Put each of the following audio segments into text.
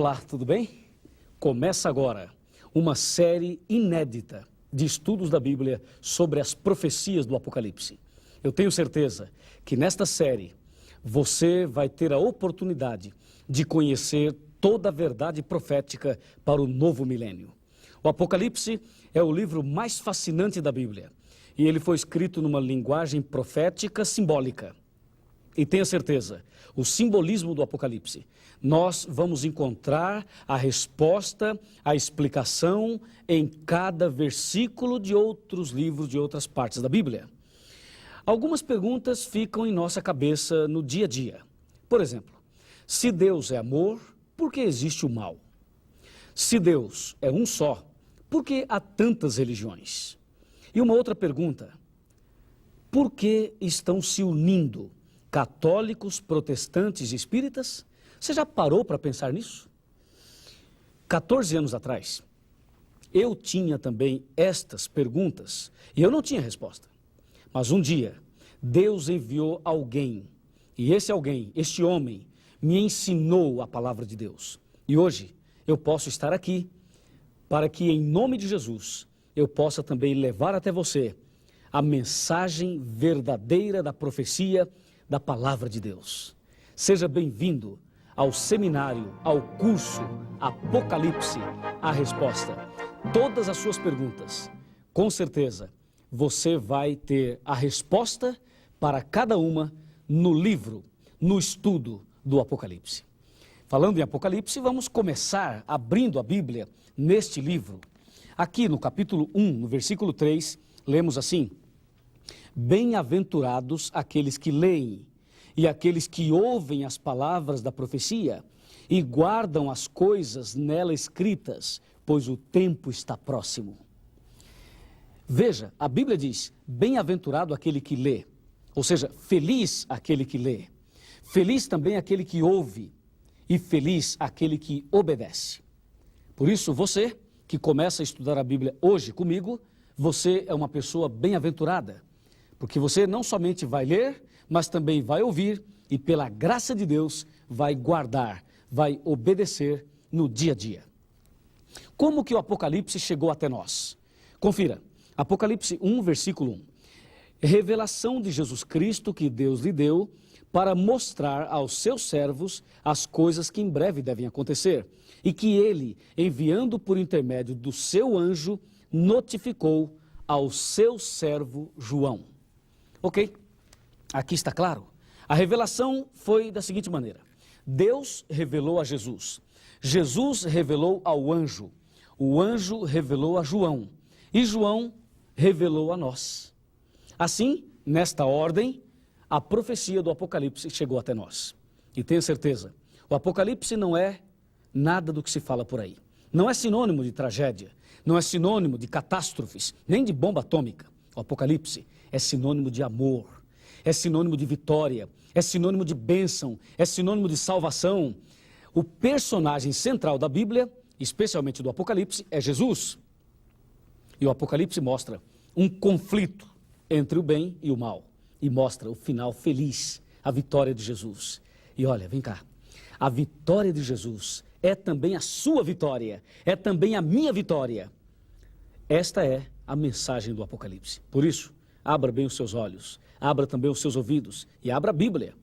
Olá, tudo bem? Começa agora uma série inédita de estudos da Bíblia sobre as profecias do Apocalipse. Eu tenho certeza que nesta série você vai ter a oportunidade de conhecer toda a verdade profética para o novo milênio. O Apocalipse é o livro mais fascinante da Bíblia e ele foi escrito numa linguagem profética simbólica. E tenha certeza, o simbolismo do Apocalipse, nós vamos encontrar a resposta, a explicação em cada versículo de outros livros, de outras partes da Bíblia. Algumas perguntas ficam em nossa cabeça no dia a dia. Por exemplo, se Deus é amor, por que existe o mal? Se Deus é um só, por que há tantas religiões? E uma outra pergunta, por que estão se unindo católicos, protestantes e espíritas? Você já parou para pensar nisso? 14 anos atrás, eu tinha também estas perguntas e eu não tinha resposta. Mas um dia, Deus enviou alguém e esse alguém, este homem, me ensinou a palavra de Deus. E hoje eu posso estar aqui para que, em nome de Jesus, eu possa também levar até você a mensagem verdadeira da profecia da palavra de Deus. Seja bem-vindo ao seminário, ao curso Apocalipse, a resposta. Todas as suas perguntas, com certeza, você vai ter a resposta para cada uma no livro, no estudo do Apocalipse. Falando em Apocalipse, vamos começar abrindo a Bíblia neste livro. Aqui no capítulo 1, no versículo 3, lemos assim: Bem-aventurados aqueles que leem e aqueles que ouvem as palavras da profecia e guardam as coisas nela escritas, pois o tempo está próximo. Veja, a Bíblia diz, bem-aventurado aquele que lê, ou seja, feliz aquele que lê, feliz também aquele que ouve e feliz aquele que obedece. Por isso, você que começa a estudar a Bíblia hoje comigo, você é uma pessoa bem-aventurada, porque você não somente vai ler, mas também vai ouvir e, pela graça de Deus, vai guardar, vai obedecer no dia a dia. Como que o Apocalipse chegou até nós? Confira, Apocalipse 1, versículo 1. Revelação de Jesus Cristo que Deus lhe deu para mostrar aos seus servos as coisas que em breve devem acontecer e que ele, enviando por intermédio do seu anjo, notificou ao seu servo João. Ok? Aqui está claro. A revelação foi da seguinte maneira. Deus revelou a Jesus. Jesus revelou ao anjo. O anjo revelou a João. E João revelou a nós. Assim, nesta ordem, a profecia do Apocalipse chegou até nós. E tenha certeza, o Apocalipse não é nada do que se fala por aí. Não é sinônimo de tragédia, não é sinônimo de catástrofes, nem de bomba atômica. O Apocalipse é sinônimo de amor. É sinônimo de vitória, é sinônimo de bênção, é sinônimo de salvação. O personagem central da Bíblia, especialmente do Apocalipse, é Jesus. E o Apocalipse mostra um conflito entre o bem e o mal. E mostra o final feliz, a vitória de Jesus. E olha, vem cá, a vitória de Jesus é também a sua vitória, é também a minha vitória. Esta é a mensagem do Apocalipse. Por isso, abra bem os seus olhos, abra também os seus ouvidos e abra a Bíblia.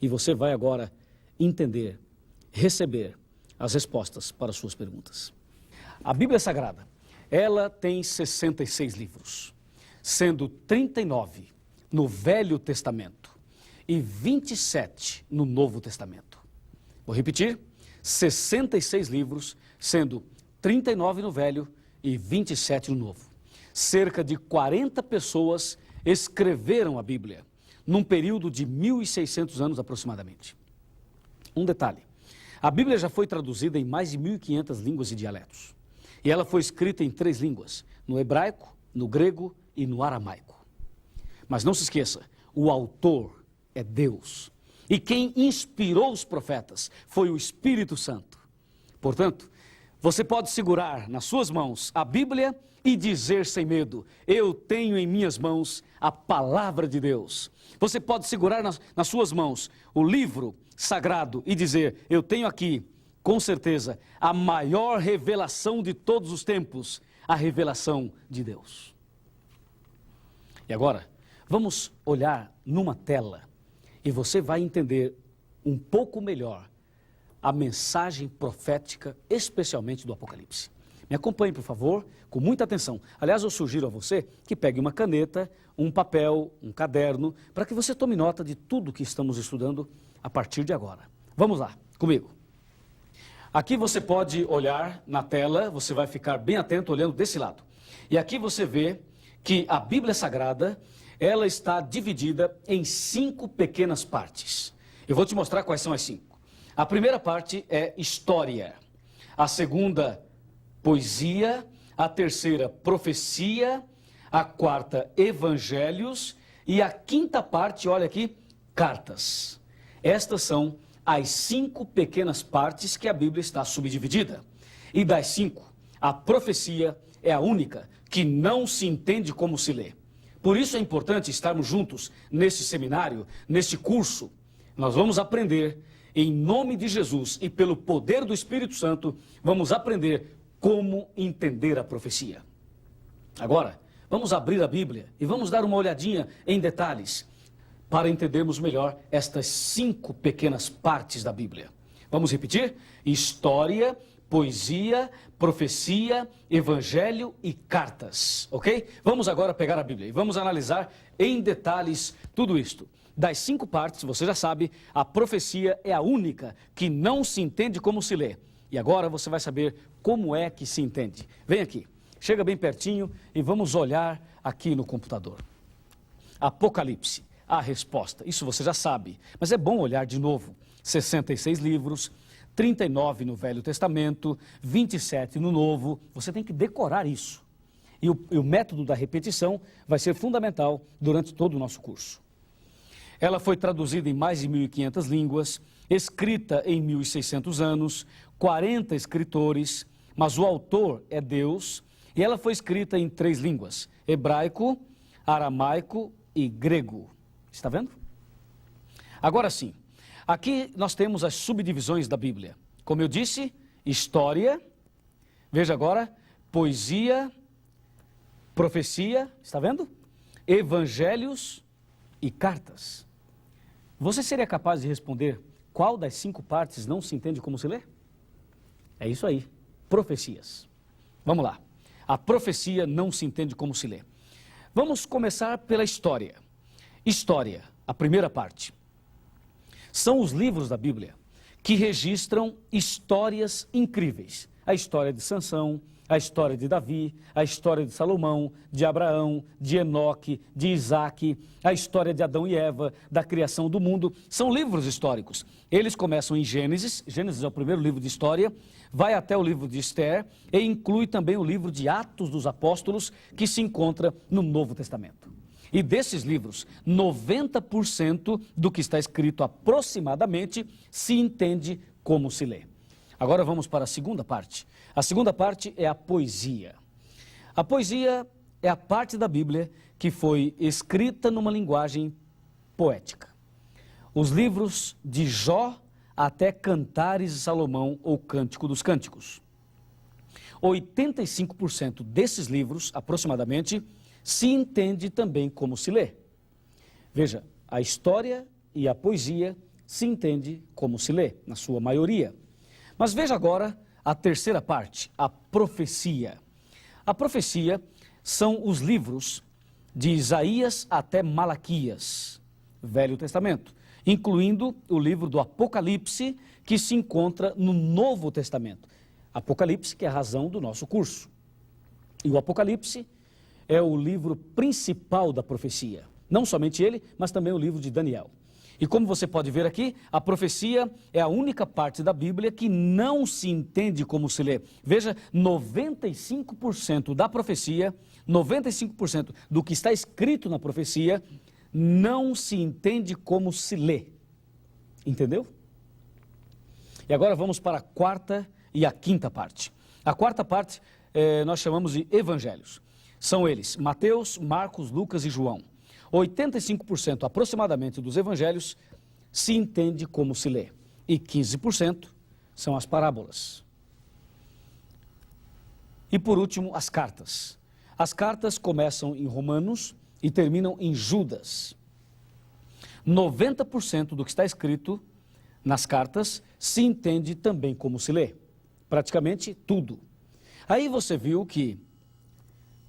E você vai agora entender, receber as respostas para as suas perguntas. A Bíblia Sagrada, ela tem 66 livros, sendo 39 no Velho Testamento e 27 no Novo Testamento. Vou repetir, 66 livros, sendo 39 no Velho e 27 no Novo. Cerca de 40 pessoas escreveram a Bíblia, num período de 1.600 anos aproximadamente. Um detalhe, a Bíblia já foi traduzida em mais de 1.500 línguas e dialetos. E ela foi escrita em 3 línguas, no hebraico, no grego e no aramaico. Mas não se esqueça, o autor é Deus. E quem inspirou os profetas foi o Espírito Santo. Portanto, você pode segurar nas suas mãos a Bíblia e dizer sem medo, eu tenho em minhas mãos a palavra de Deus. Você pode segurar nas suas mãos o livro sagrado e dizer, eu tenho aqui com certeza, a maior revelação de todos os tempos, a revelação de Deus. E agora, vamos olhar numa tela e você vai entender um pouco melhor a mensagem profética, especialmente do Apocalipse. Me acompanhe, por favor, com muita atenção. Aliás, eu sugiro a você que pegue uma caneta, um papel, um caderno, para que você tome nota de tudo que estamos estudando a partir de agora. Vamos lá, comigo. Aqui você pode olhar na tela, você vai ficar bem atento olhando desse lado. E aqui você vê que a Bíblia Sagrada, ela está dividida em 5 pequenas partes. Eu vou te mostrar quais são as 5. A primeira parte é história. A segunda, poesia. A terceira, profecia. A quarta, evangelhos. E a quinta parte, olha aqui, cartas. Estas são as 5 pequenas partes que a Bíblia está subdividida. E das 5, a profecia é a única que não se entende como se lê. Por isso é importante estarmos juntos neste seminário, neste curso. Nós vamos aprender, em nome de Jesus e pelo poder do Espírito Santo, vamos aprender como entender a profecia. Agora, vamos abrir a Bíblia e vamos dar uma olhadinha em detalhes para entendermos melhor estas 5 pequenas partes da Bíblia. Vamos repetir? História, poesia, profecia, evangelho e cartas, ok? Vamos agora pegar a Bíblia e vamos analisar em detalhes tudo isto. Das 5 partes, você já sabe, a profecia é a única que não se entende como se lê. E agora você vai saber como é que se entende. Vem aqui, chega bem pertinho e vamos olhar aqui no computador. Apocalipse, a resposta. Isso você já sabe, mas é bom olhar de novo. 66 livros, 39 no Velho Testamento, 27 no Novo. Você tem que decorar isso. E o método da repetição vai ser fundamental durante todo o nosso curso. Ela foi traduzida em mais de 1.500 línguas, escrita em 1.600 anos, 40 escritores, mas o autor é Deus, e ela foi escrita em 3 línguas, hebraico, aramaico e grego. Está vendo? Agora sim, aqui nós temos as subdivisões da Bíblia. Como eu disse, história, veja agora, poesia, profecia, está vendo? Evangelhos e cartas. Você seria capaz de responder qual das 5 partes não se entende como se lê? É isso aí, profecias. Vamos lá, a profecia não se entende como se lê. Vamos começar pela história. História, a primeira parte. São os livros da Bíblia que registram histórias incríveis. A história de Sansão, a história de Davi, a história de Salomão, de Abraão, de Enoque, de Isaac, a história de Adão e Eva, da criação do mundo. São livros históricos. Eles começam em Gênesis, Gênesis é o primeiro livro de história, vai até o livro de Esther e inclui também o livro de Atos dos Apóstolos, que se encontra no Novo Testamento. E desses livros, 90% do que está escrito aproximadamente se entende como se lê. Agora vamos para a segunda parte. A segunda parte é a poesia. A poesia é a parte da Bíblia que foi escrita numa linguagem poética. Os livros de Jó até Cantares de Salomão ou Cântico dos Cânticos. 85% desses livros, aproximadamente, se entende também como se lê. Veja, a história e a poesia se entende como se lê, na sua maioria. Mas veja agora a terceira parte, a profecia. A profecia são os livros de Isaías até Malaquias, Velho Testamento, incluindo o livro do Apocalipse, que se encontra no Novo Testamento. Apocalipse, que é a razão do nosso curso. E o Apocalipse é o livro principal da profecia. Não somente ele, mas também o livro de Daniel. E como você pode ver aqui, a profecia é a única parte da Bíblia que não se entende como se lê. Veja, 95% da profecia, 95% do que está escrito na profecia, não se entende como se lê. Entendeu? E agora vamos para a quarta e a quinta parte. A quarta parte nós chamamos de evangelhos. São eles Mateus, Marcos, Lucas e João. 85% aproximadamente dos evangelhos se entende como se lê. E 15% são as parábolas. E por último, as cartas. As cartas começam em Romanos e terminam em Judas. 90% do que está escrito nas cartas se entende também como se lê. Praticamente tudo. Aí você viu que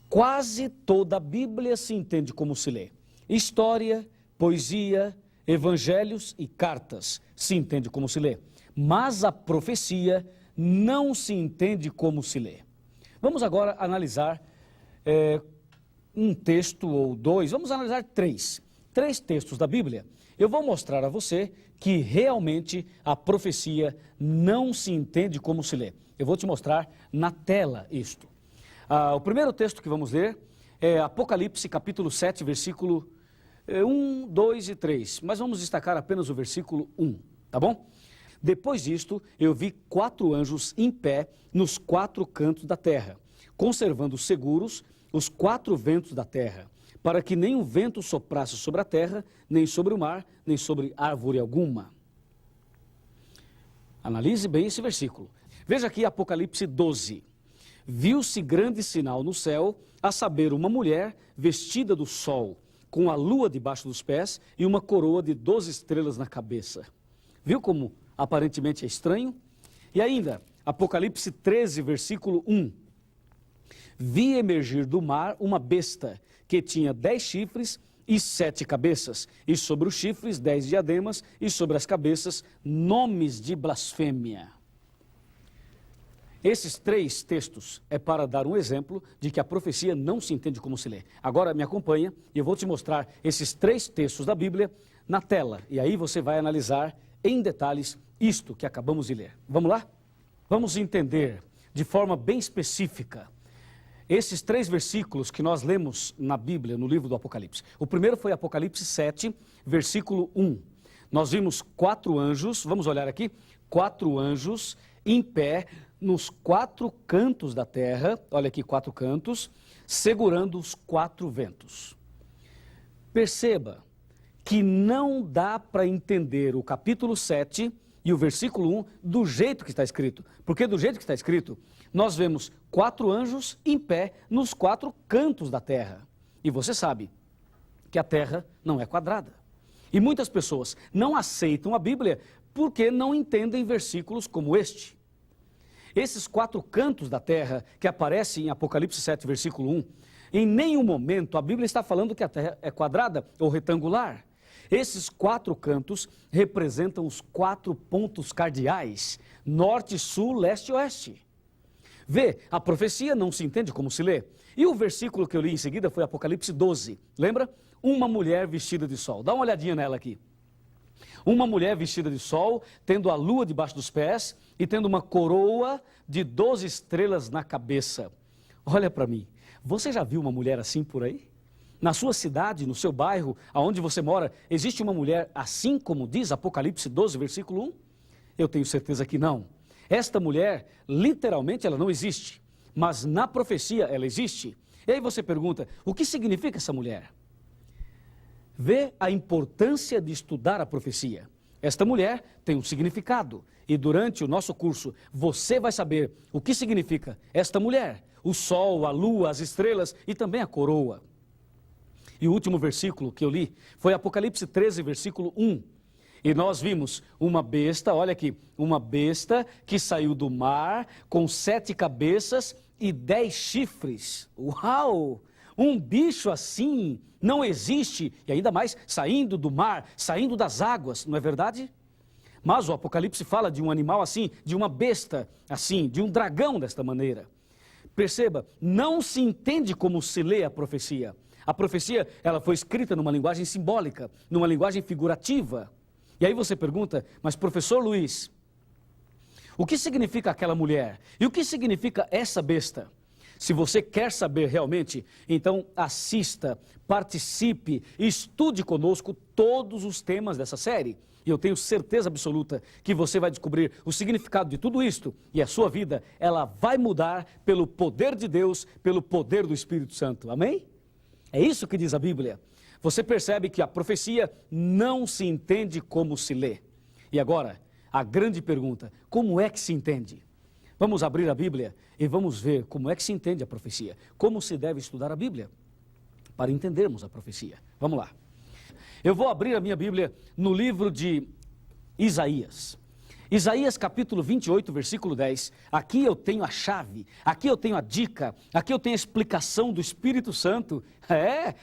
quase toda a Bíblia se entende como se lê. História, poesia, evangelhos e cartas se entende como se lê. Mas a profecia não se entende como se lê. Vamos agora analisar um texto ou dois, vamos analisar três textos da Bíblia. Eu vou mostrar a você que realmente a profecia não se entende como se lê. Eu vou te mostrar na tela isto. O primeiro texto que vamos ler é Apocalipse capítulo 7, versículo 1, 2 e 3. Mas vamos destacar apenas o versículo 1, tá bom? Depois disto, eu vi 4 anjos em pé nos 4 cantos da terra, conservando seguros os 4 ventos da terra, para que nem o vento soprasse sobre a terra, nem sobre o mar, nem sobre árvore alguma. Analise bem esse versículo. Veja aqui Apocalipse 12. Viu-se grande sinal no céu, a saber, uma mulher vestida do sol, com a lua debaixo dos pés e uma coroa de 12 estrelas na cabeça. Viu como aparentemente é estranho? E ainda, Apocalipse 13, versículo 1. Vi emergir do mar uma besta, que tinha 10 chifres e 7 cabeças, e sobre os chifres 10 diademas, e sobre as cabeças nomes de blasfêmia. Esses 3 textos é para dar um exemplo de que a profecia não se entende como se lê. Agora me acompanha e eu vou te mostrar esses 3 textos da Bíblia na tela. E aí você vai analisar em detalhes isto que acabamos de ler. Vamos lá? Vamos entender de forma bem específica esses 3 versículos que nós lemos na Bíblia, no livro do Apocalipse. O primeiro foi Apocalipse 7, versículo 1. Nós vimos 4 anjos, vamos olhar aqui, 4 anjos em pé nos 4 cantos da terra, olha aqui 4 cantos, segurando os 4 ventos. Perceba que não dá para entender o capítulo 7 e o versículo 1 do jeito que está escrito. Porque do jeito que está escrito, nós vemos 4 anjos em pé nos 4 cantos da terra. E você sabe que a terra não é quadrada. E muitas pessoas não aceitam a Bíblia porque não entendem versículos como este. Esses 4 cantos da terra que aparecem em Apocalipse 7, versículo 1, em nenhum momento a Bíblia está falando que a terra é quadrada ou retangular. Esses 4 cantos representam os 4 pontos cardeais, norte, sul, leste e oeste. Vê, a profecia não se entende como se lê. E o versículo que eu li em seguida foi Apocalipse 12. Lembra? Uma mulher vestida de sol. Dá uma olhadinha nela aqui. Uma mulher vestida de sol, tendo a lua debaixo dos pés e tendo uma coroa de 12 estrelas na cabeça. Olha para mim, você já viu uma mulher assim por aí? Na sua cidade, no seu bairro, aonde você mora, existe uma mulher assim como diz Apocalipse 12, versículo 1? Eu tenho certeza que não. Esta mulher, literalmente, ela não existe, mas na profecia ela existe. E aí você pergunta, o que significa essa mulher? Vê a importância de estudar a profecia. Esta mulher tem um significado e durante o nosso curso você vai saber o que significa esta mulher, o sol, a lua, as estrelas e também a coroa. E o último versículo que eu li foi Apocalipse 13, versículo 1. E nós vimos uma besta, olha aqui, uma besta que saiu do mar com 7 cabeças e 10 chifres. Uau! Um bicho assim não existe, e ainda mais saindo do mar, saindo das águas, não é verdade? Mas o Apocalipse fala de um animal assim, de uma besta assim, de um dragão desta maneira. Perceba, não se entende como se lê a profecia. A profecia, ela foi escrita numa linguagem simbólica, numa linguagem figurativa. E aí você pergunta, mas professor Luiz, o que significa aquela mulher? E o que significa essa besta? Se você quer saber realmente, então assista, participe, estude conosco todos os temas dessa série. E eu tenho certeza absoluta que você vai descobrir o significado de tudo isto. E a sua vida, ela vai mudar pelo poder de Deus, pelo poder do Espírito Santo. Amém? É isso que diz a Bíblia. Você percebe que a profecia não se entende como se lê. E agora, a grande pergunta: como é que se entende? Vamos abrir a Bíblia e vamos ver como é que se entende a profecia. Como se deve estudar a Bíblia para entendermos a profecia. Vamos lá. Eu vou abrir a minha Bíblia no livro de Isaías. Isaías capítulo 28, versículo 10. Aqui eu tenho a chave, aqui eu tenho a dica, aqui eu tenho a explicação do Espírito Santo.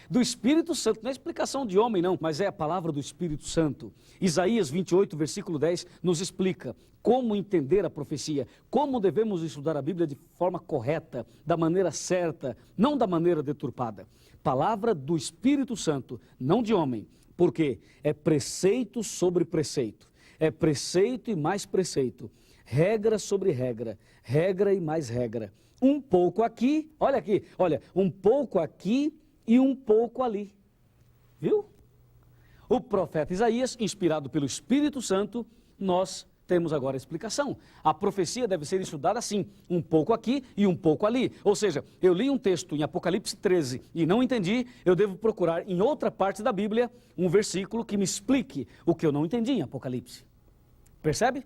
Do Espírito Santo, não é explicação de homem não, mas é a palavra do Espírito Santo. Isaías 28, versículo 10 nos explica como entender a profecia, como devemos estudar a Bíblia de forma correta, da maneira certa, não da maneira deturpada. Palavra do Espírito Santo, não de homem, porque é preceito sobre preceito. É preceito e mais preceito, regra sobre regra, regra e mais regra. Um pouco aqui, olha, um pouco aqui e um pouco ali. Viu? O profeta Isaías, inspirado pelo Espírito Santo, nós temos agora a explicação. A profecia deve ser estudada assim, um pouco aqui e um pouco ali. Ou seja, eu li um texto em Apocalipse 13 e não entendi, eu devo procurar em outra parte da Bíblia um versículo que me explique o que eu não entendi em Apocalipse. Percebe?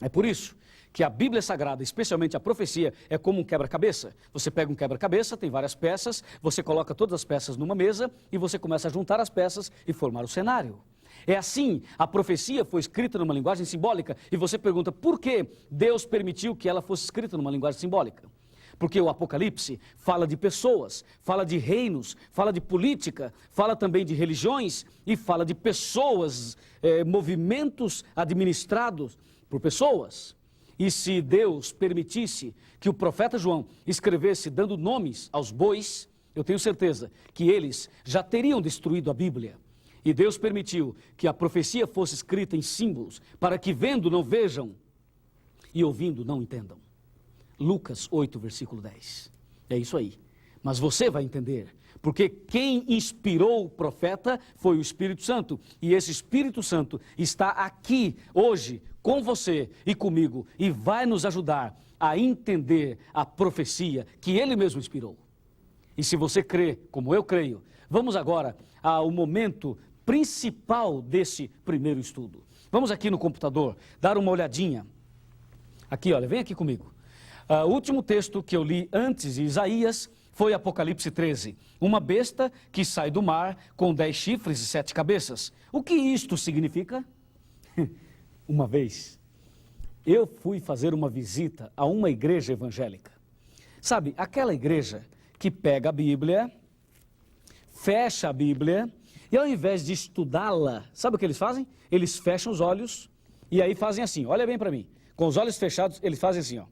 É por isso que a Bíblia Sagrada, especialmente a profecia, é como um quebra-cabeça. Você pega um quebra-cabeça, tem várias peças, você coloca todas as peças numa mesa e você começa a juntar as peças e formar o cenário. É assim, a profecia foi escrita numa linguagem simbólica e você pergunta por que Deus permitiu que ela fosse escrita numa linguagem simbólica? Porque o Apocalipse fala de pessoas, fala de reinos, fala de política, fala também de religiões e fala de pessoas, movimentos administrados por pessoas. E se Deus permitisse que o profeta João escrevesse dando nomes aos bois, eu tenho certeza que eles já teriam destruído a Bíblia. E Deus permitiu que a profecia fosse escrita em símbolos, para que vendo não vejam e ouvindo não entendam. Lucas 8, versículo 10. É isso aí. Mas você vai entender, porque quem inspirou o profeta foi o Espírito Santo. E esse Espírito Santo está aqui hoje com você e comigo e vai nos ajudar a entender a profecia que ele mesmo inspirou. E se você crê, como eu creio, vamos agora ao momento principal desse primeiro estudo. Vamos aqui no computador dar uma olhadinha. Aqui, olha, vem aqui comigo. O último texto que eu li antes de Isaías foi Apocalipse 13. Uma besta que sai do mar com 10 chifres e 7 cabeças. O que isto significa? Uma vez, eu fui fazer uma visita a uma igreja evangélica. Sabe, aquela igreja que pega a Bíblia, fecha a Bíblia, e ao invés de estudá-la, sabe o que eles fazem? Eles fecham os olhos e aí fazem assim, olha bem para mim. Com os olhos fechados, eles fazem assim, ó.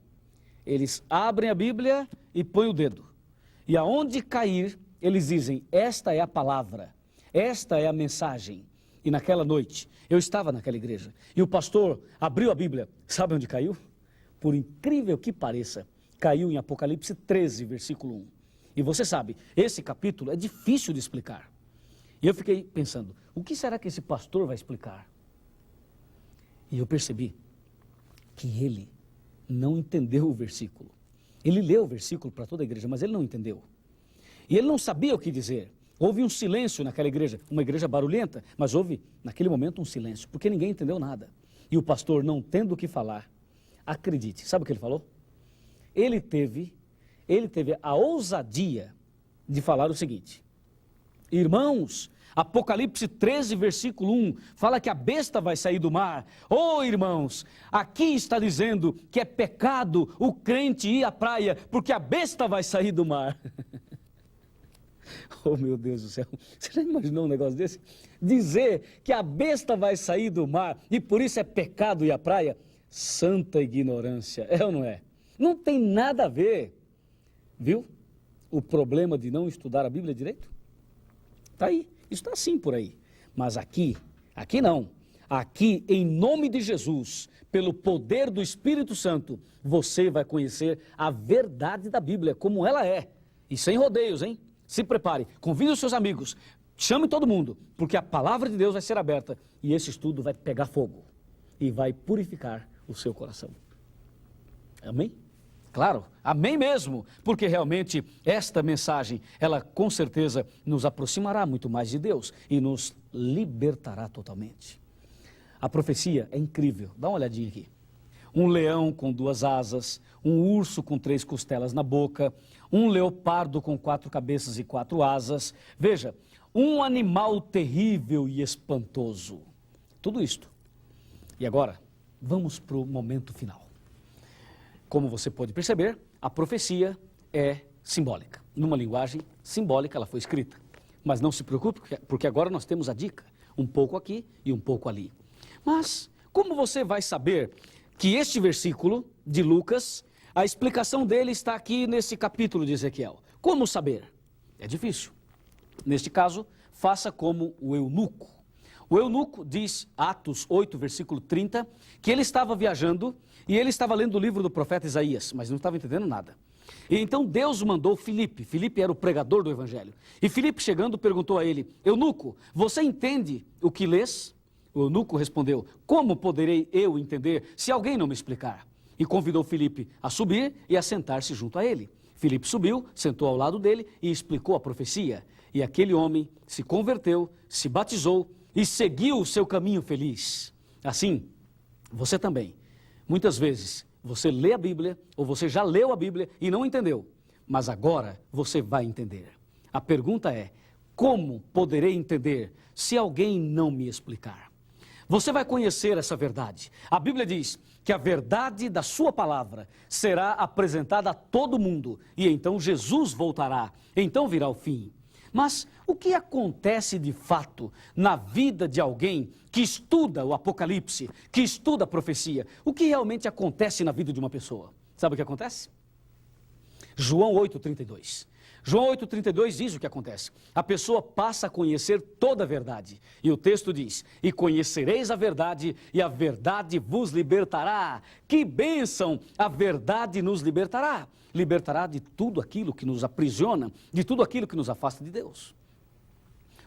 Eles abrem a Bíblia e põem o dedo. E aonde cair, eles dizem, esta é a palavra, esta é a mensagem. E naquela noite, eu estava naquela igreja, e o pastor abriu a Bíblia. Sabe onde caiu? Por incrível que pareça, caiu em Apocalipse 13, versículo 1. E você sabe, esse capítulo é difícil de explicar. E eu fiquei pensando, o que será que esse pastor vai explicar? E eu percebi que ele não entendeu o versículo. Ele leu o versículo para toda a igreja, mas ele não entendeu. E ele não sabia o que dizer. Houve um silêncio naquela igreja, uma igreja barulhenta, mas houve naquele momento um silêncio, porque ninguém entendeu nada. E o pastor, não tendo o que falar, acredite, sabe o que ele falou? Ele teve a ousadia de falar o seguinte: irmãos, Apocalipse 13, versículo 1, fala que a besta vai sair do mar. Irmãos, aqui está dizendo que é pecado o crente ir à praia, porque a besta vai sair do mar. Oh, meu Deus do céu, você já imaginou um negócio desse? Dizer que a besta vai sair do mar e por isso é pecado ir à praia? Santa ignorância, é ou não é? Não tem nada a ver, viu? O problema de não estudar a Bíblia direito? Está aí, está assim por aí. Mas aqui não. Aqui, em nome de Jesus, pelo poder do Espírito Santo, você vai conhecer a verdade da Bíblia, como ela é. E sem rodeios, hein? Se prepare, convide os seus amigos, chame todo mundo, porque a palavra de Deus vai ser aberta e esse estudo vai pegar fogo e vai purificar o seu coração. Amém? Claro, amém mesmo, porque realmente esta mensagem, ela com certeza nos aproximará muito mais de Deus e nos libertará totalmente. A profecia é incrível, dá uma olhadinha aqui. Um leão com 2 asas, um urso com 3 costelas na boca, um leopardo com 4 cabeças e 4 asas. Veja, um animal terrível e espantoso. Tudo isto. E agora, vamos para o momento final. Como você pode perceber, a profecia é simbólica. Numa linguagem simbólica ela foi escrita. Mas não se preocupe, porque agora nós temos a dica. Um pouco aqui e um pouco ali. Mas, como você vai saber que este versículo de Lucas, a explicação dele está aqui nesse capítulo de Ezequiel? Como saber? É difícil. Neste caso, faça como o eunuco. O eunuco diz, Atos 8, versículo 30, que ele estava viajando e ele estava lendo o livro do profeta Isaías, mas não estava entendendo nada. E então Deus mandou Filipe. Filipe era o pregador do evangelho. E Filipe, chegando, perguntou a ele, eunuco, você entende o que lês? O eunuco respondeu, como poderei eu entender se alguém não me explicar? E convidou Filipe a subir e a sentar-se junto a ele. Filipe subiu, sentou ao lado dele e explicou a profecia. E aquele homem se converteu, se batizou e seguiu o seu caminho feliz. Assim, você também. Muitas vezes, você lê a Bíblia, ou você já leu a Bíblia e não entendeu. Mas agora você vai entender. A pergunta é, como poderei entender se alguém não me explicar? Você vai conhecer essa verdade. A Bíblia diz que a verdade da sua palavra será apresentada a todo mundo. E então Jesus voltará. Então virá o fim. Mas o que acontece de fato na vida de alguém que estuda o Apocalipse, que estuda a profecia? O que realmente acontece na vida de uma pessoa? Sabe o que acontece? João 8,32. João 8,32 diz o que acontece. A pessoa passa a conhecer toda a verdade. E o texto diz, e conhecereis a verdade, e a verdade vos libertará. Que bênção! A verdade nos libertará. Libertará de tudo aquilo que nos aprisiona, de tudo aquilo que nos afasta de Deus.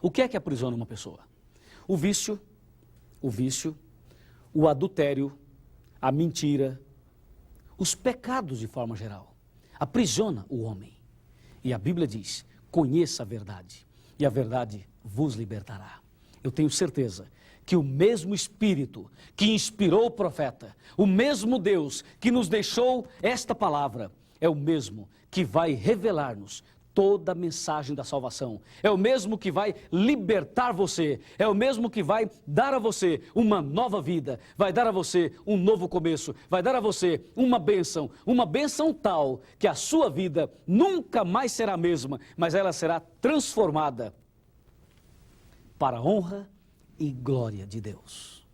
O que é que aprisiona uma pessoa? O vício, o adultério, a mentira, os pecados de forma geral. Aprisiona o homem. E a Bíblia diz, conheça a verdade, e a verdade vos libertará. Eu tenho certeza que o mesmo Espírito que inspirou o profeta, o mesmo Deus que nos deixou esta palavra, é o mesmo que vai revelar-nos toda a mensagem da salvação. É o mesmo que vai libertar você, é o mesmo que vai dar a você uma nova vida, vai dar a você um novo começo, vai dar a você uma bênção tal que a sua vida nunca mais será a mesma, mas ela será transformada para a honra e glória de Deus.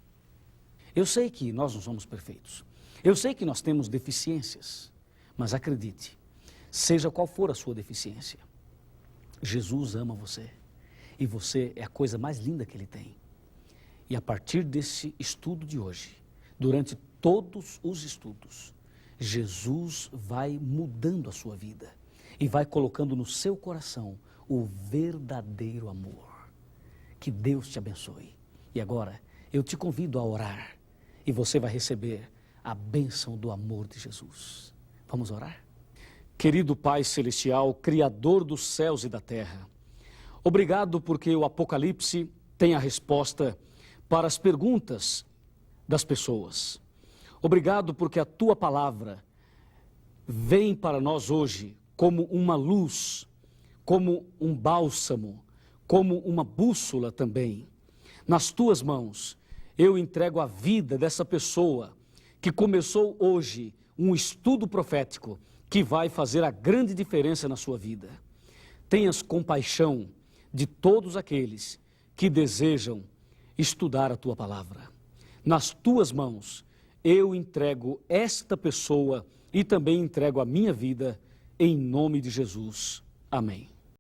Eu sei que nós não somos perfeitos, eu sei que nós temos deficiências, mas acredite, seja qual for a sua deficiência, Jesus ama você e você é a coisa mais linda que Ele tem. E a partir desse estudo de hoje, durante todos os estudos, Jesus vai mudando a sua vida e vai colocando no seu coração o verdadeiro amor. Que Deus te abençoe. E agora eu te convido a orar e você vai receber a bênção do amor de Jesus. Vamos orar? Querido Pai Celestial, Criador dos céus e da terra, obrigado porque o Apocalipse tem a resposta para as perguntas das pessoas. Obrigado porque a Tua palavra vem para nós hoje como uma luz, como um bálsamo, como uma bússola também. Nas Tuas mãos, eu entrego a vida dessa pessoa que começou hoje um estudo profético que vai fazer a grande diferença na sua vida. Tenhas compaixão de todos aqueles que desejam estudar a Tua palavra. Nas Tuas mãos, eu entrego esta pessoa e também entrego a minha vida, em nome de Jesus. Amém.